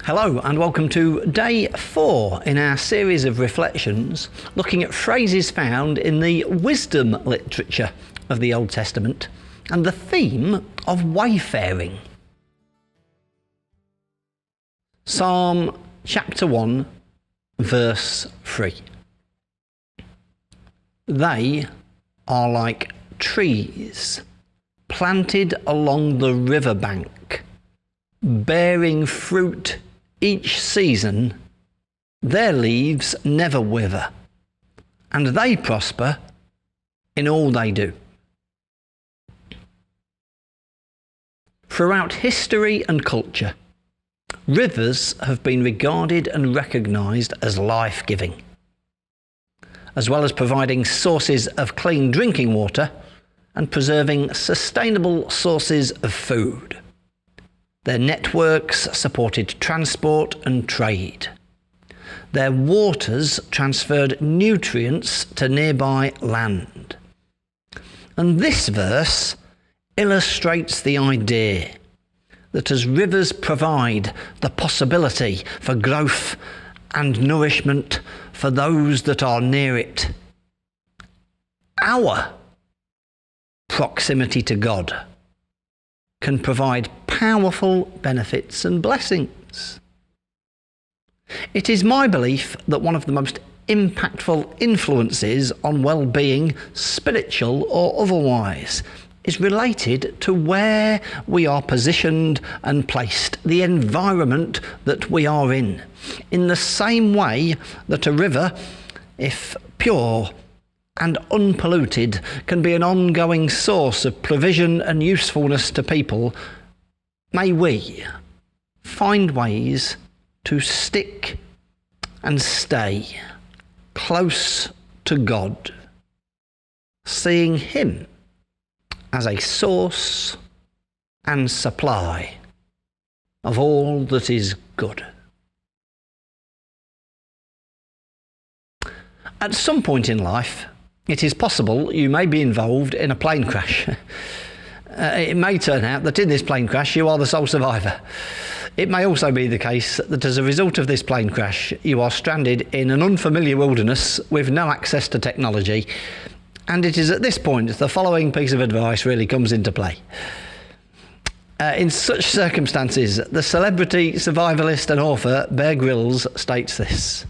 Hello and welcome to day 4 in our series of reflections looking at phrases found in the wisdom literature of the Old Testament and the theme of wayfaring. Psalm chapter 1 verse 3. They are like trees planted along the riverbank, bearing fruit each season. Their leaves never wither, and they prosper in all they do. Throughout history and culture, rivers have been regarded and recognised as life-giving, as well as providing sources of clean drinking water and preserving sustainable sources of food. Their networks supported transport and trade. Their waters transferred nutrients to nearby land. And this verse illustrates the idea that as rivers provide the possibility for growth and nourishment for those that are near it, our proximity to God can provide powerful benefits and blessings. It is my belief that one of the most impactful influences on well-being, spiritual or otherwise, is related to where we are positioned and placed, the environment that we are in the same way that a river, if pure and unpolluted, can be an ongoing source of provision and usefulness to people. May we find ways to stick and stay close to God, seeing Him as a source and supply of all that is good. At some point in life, it is possible you may be involved in a plane crash. It may turn out that in this plane crash you are the sole survivor. It may also be the case that as a result of this plane crash you are stranded in an unfamiliar wilderness with no access to technology, and it is at this point the following piece of advice really comes into play. In such circumstances, the celebrity survivalist and author Bear Grylls states this: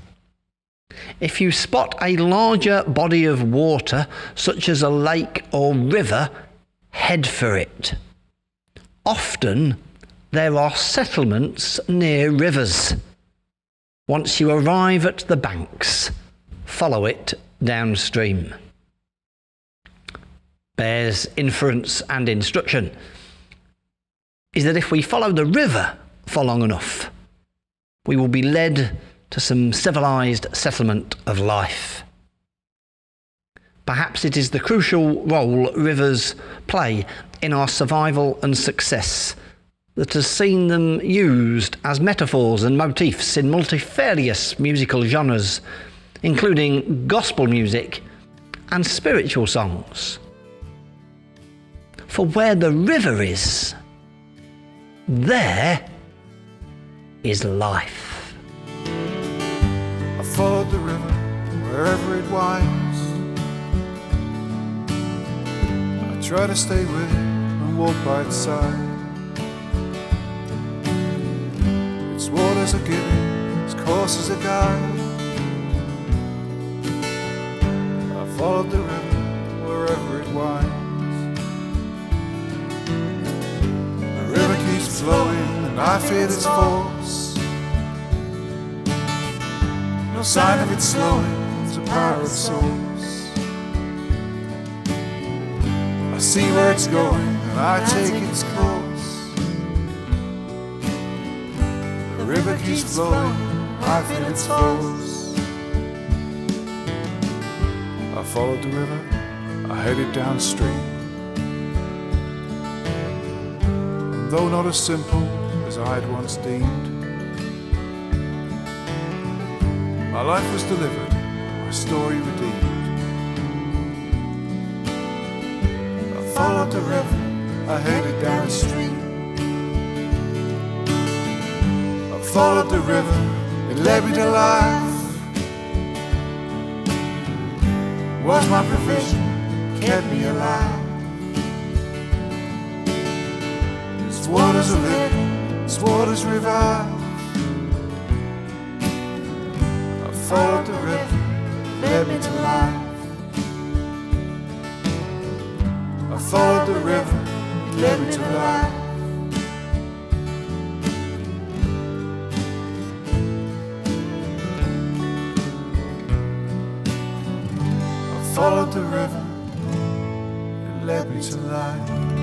if you spot a larger body of water, such as a lake or river, head for it. Often there are settlements near rivers. Once you arrive at the banks, follow it downstream. Bear's inference and instruction is that if we follow the river for long enough, we will be led to some civilized settlement of life. Perhaps it is the crucial role rivers play in our survival and success that has seen them used as metaphors and motifs in multifarious musical genres, including gospel music and spiritual songs. For where the river is, there is life. I followed the river wherever it winds. I try to stay with it and walk by its side. Its waters are giving, its course is a guide. I followed the river wherever it winds. The river keeps flowing and I feel its force. No sign of it slowing, it's a power of source. I see where it's going and I take its course. The river keeps flowing, I feel its force. I followed the river, I headed downstream. And though not as simple as I'd once deemed, my life was delivered, my story redeemed. I followed the river, I headed downstream. I followed the river, it led me to life. Was my provision, kept me alive. Its waters are living, its waters revive. I followed the river, it led me to life. I followed the river, it led me to life. I followed the river, it led me to life.